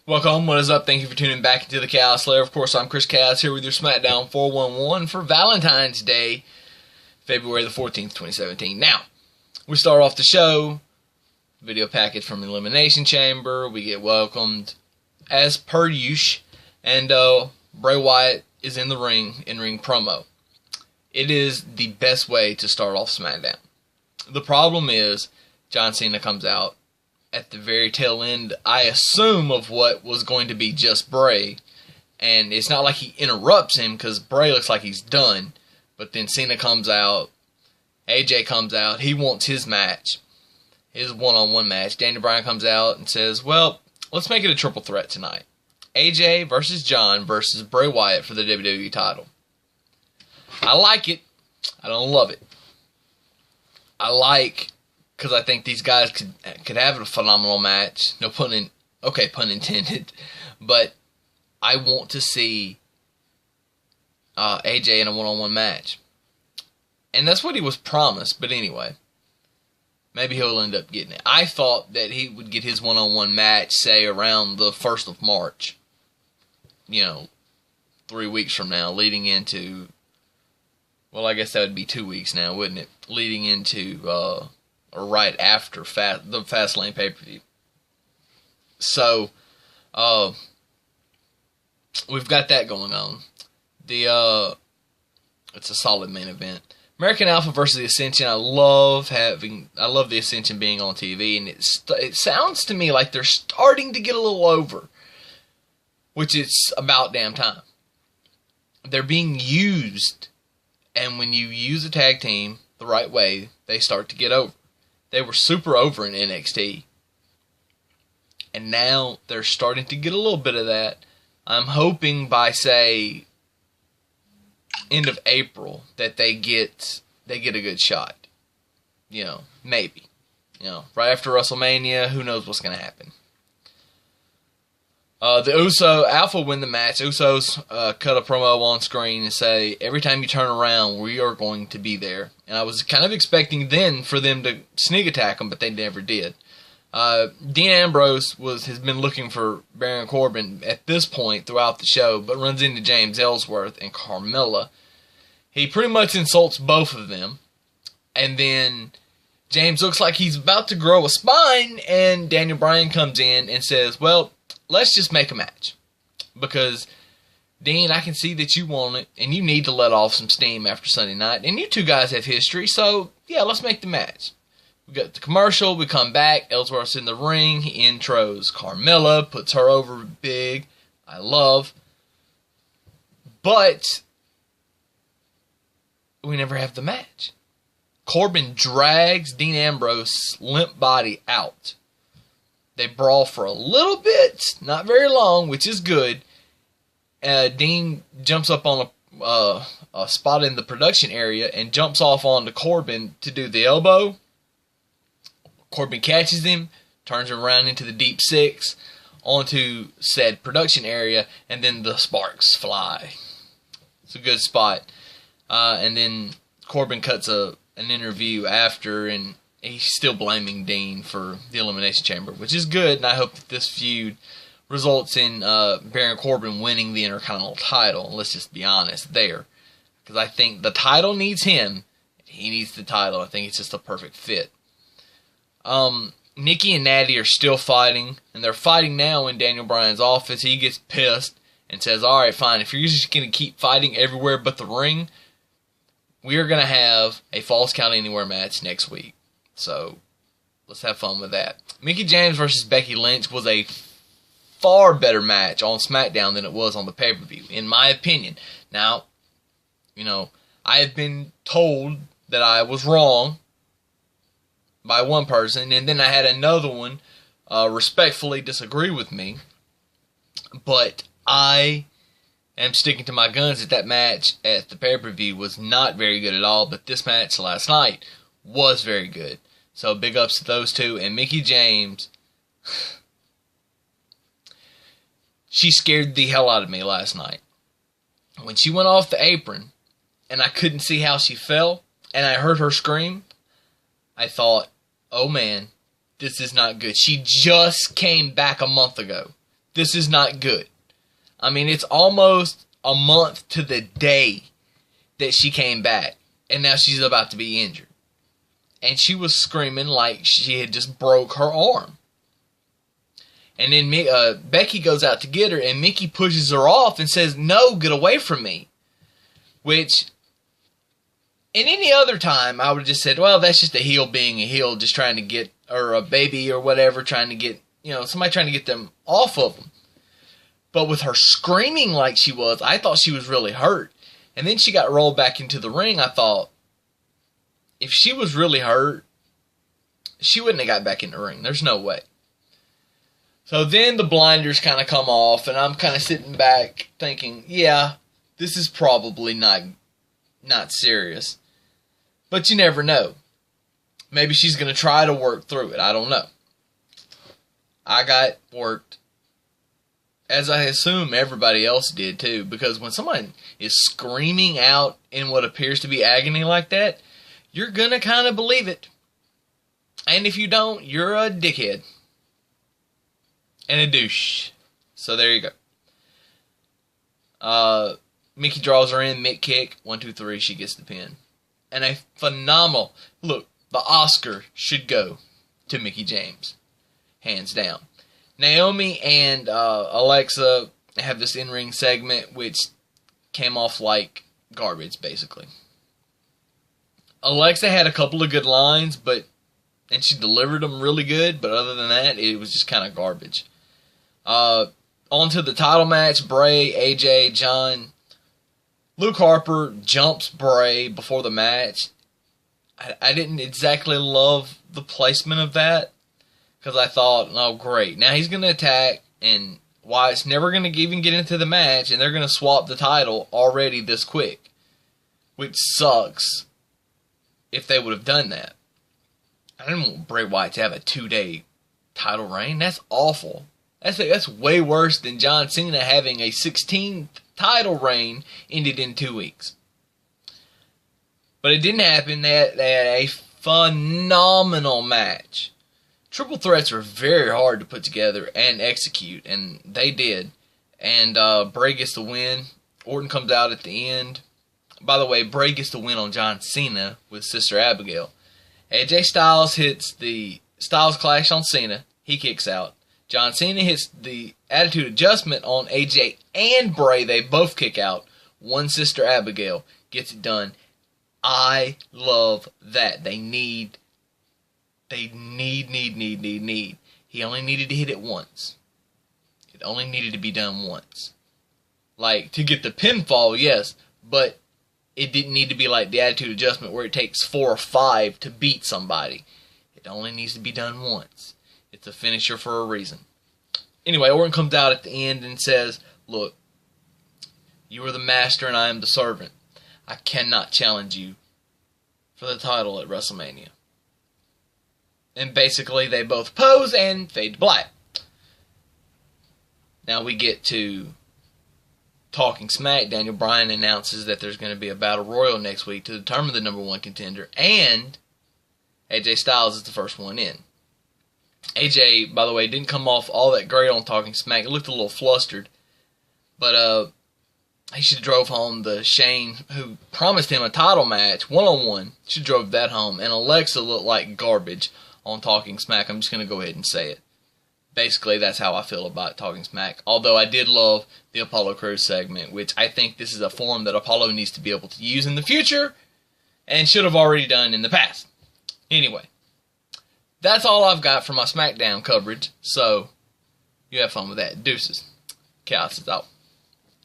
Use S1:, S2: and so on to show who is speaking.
S1: Welcome, what is up? Thank you for tuning back into the Chaos Slayer. Of course, I'm Chris Chaos here with your Smackdown 411 for Valentine's Day, February the 14th, 2017. Now, we start off the show, video package from Elimination Chamber. We get welcomed as per usual, and Bray Wyatt is in the ring, in-ring promo. It is the best way to start off SmackDown. The problem is, John Cena comes out at the very tail end, I assume, of what was going to be just Bray. And it's not like he interrupts him, because Bray looks like he's done. But then Cena comes out, AJ comes out, he wants his match, his one-on-one match. Daniel Bryan comes out and says, well, let's make it a triple threat tonight. AJ versus John versus Bray Wyatt for the WWE title. I like it. I don't love it. I like, because I think these guys could have a phenomenal match. No pun intended. But I want to see AJ in a one-on-one match. And that's what he was promised. But anyway, maybe he'll end up getting it. I thought that he would get his one-on-one match, say, around the 1st of March. 3 weeks from now, leading into... Well, I guess that would be 2 weeks now, wouldn't it? Leading into... or right after the Fastlane pay-per-view. So, we've got that going on. It's a solid main event. American Alpha versus the Ascension. I love the Ascension being on TV, and it sounds to me like they're starting to get a little over, which is about damn time. They're being used, and when you use a tag team the right way, they start to get over. They were super over in NXT. And now they're starting to get a little bit of that. I'm hoping by, say, end of April that they get a good shot. Maybe. Right after WrestleMania, who knows what's going to happen. The Alpha win the match. Usos cut a promo on screen and say, every time you turn around, we are going to be there. And I was kind of expecting then for them to sneak attack them, but they never did. Dean Ambrose has been looking for Baron Corbin at this point throughout the show, but runs into James Ellsworth and Carmella. He pretty much insults both of them. And then James looks like he's about to grow a spine, and Daniel Bryan comes in and says, well, let's just make a match. Because, Dean, I can see that you want it, and you need to let off some steam after Sunday night. And you two guys have history, so, yeah, let's make the match. We got the commercial, we come back, Ellsworth's in the ring, he intros Carmella, puts her over big. I love. But we never have the match. Corbin drags Dean Ambrose's limp body out. They brawl for a little bit, not very long, which is good. Dean jumps up on a spot in the production area and jumps off onto Corbin to do the elbow. Corbin catches him, turns him around into the deep six, onto said production area, and then the sparks fly. It's a good spot. And then Corbin cuts an interview after, and he's still blaming Dean for the Elimination Chamber, which is good, and I hope that this feud results in Baron Corbin winning the Intercontinental title. Let's just be honest there. Because I think the title needs him. He needs the title. I think it's just a perfect fit. Nikki and Natty are still fighting, and they're fighting now in Daniel Bryan's office. He gets pissed and says, alright, fine, if you're just going to keep fighting everywhere but the ring, we are going to have a Falls Count Anywhere match next week. So, let's have fun with that. Mickie James versus Becky Lynch was a far better match on SmackDown than it was on the pay-per-view, in my opinion. Now, I have been told that I was wrong by one person, and then I had another one respectfully disagree with me. But I am sticking to my guns that match at the pay-per-view was not very good at all, but this match last night was very good. So big ups to those two. And Mickie James, she scared the hell out of me last night. When she went off the apron, and I couldn't see how she fell, and I heard her scream, I thought, oh man, this is not good. She just came back a month ago. This is not good. I mean, it's almost a month to the day that she came back, and now she's about to be injured. And she was screaming like she had just broke her arm. And then Becky goes out to get her, and Mickey pushes her off and says, "No, get away from me." Which, in any other time, I would have just said, well, that's just a heel being a heel, just trying to get, or a baby or whatever, trying to get, somebody trying to get them off of them. But with her screaming like she was, I thought she was really hurt. And then she got rolled back into the ring. I thought, if she was really hurt, she wouldn't have got back in the ring. There's no way. So then the blinders kind of come off, and I'm kind of sitting back thinking, yeah, this is probably not serious. But you never know. Maybe she's going to try to work through it. I don't know. I got worked, as I assume everybody else did too, because when someone is screaming out in what appears to be agony like that, you're going to kind of believe it. And if you don't, you're a dickhead. And a douche. So there you go. Mickey draws her in, Mick kick, 1, 2, 3, she gets the pin. And a phenomenal, look, the Oscar should go to Mickie James. Hands down. Naomi and Alexa have this in-ring segment which came off like garbage, basically. Alexa had a couple of good lines, and she delivered them really good, but other than that, it was just kind of garbage. On to the title match, Bray, AJ, John. Luke Harper jumps Bray before the match. I didn't exactly love the placement of that, because I thought, oh great, now he's going to attack, and Wyatt's never going to even get into the match, and they're going to swap the title already this quick, which sucks if they would have done that. I didn't want Bray Wyatt to have a 2-day title reign. That's awful. That's way worse than John Cena having a 16th title reign ended in 2 weeks. But it didn't happen. They had a phenomenal match. Triple threats are very hard to put together and execute, and they did. And Bray gets the win. Orton comes out at the end. By the way, Bray gets the win on John Cena with Sister Abigail. AJ Styles hits the Styles Clash on Cena. He kicks out. John Cena hits the Attitude Adjustment on AJ and Bray. They both kick out. One Sister Abigail gets it done. I love that. They need. He only needed to hit it once. It only needed to be done once. Like, to get the pinfall, yes, but it didn't need to be like the Attitude Adjustment where it takes 4 or 5 to beat somebody. It only needs to be done once. It's a finisher for a reason. Anyway, Orton comes out at the end and says, look, you are the master and I am the servant. I cannot challenge you for the title at WrestleMania. And basically they both pose and fade to black. Now we get to Talking Smack. Daniel Bryan announces that there's going to be a Battle Royal next week to determine the number 1 contender. And AJ Styles is the first one in. AJ, by the way, didn't come off all that great on Talking Smack. It looked a little flustered. But he should have drove home the Shane, who promised him a title match, one-on-one. Should have drove that home. And Alexa looked like garbage on Talking Smack. I'm just going to go ahead and say it. Basically, that's how I feel about Talking Smack. Although I did love the Apollo Crews segment, which I think this is a form that Apollo needs to be able to use in the future and should have already done in the past. Anyway, that's all I've got for my SmackDown coverage, so you have fun with that. Deuces. Chaos is out.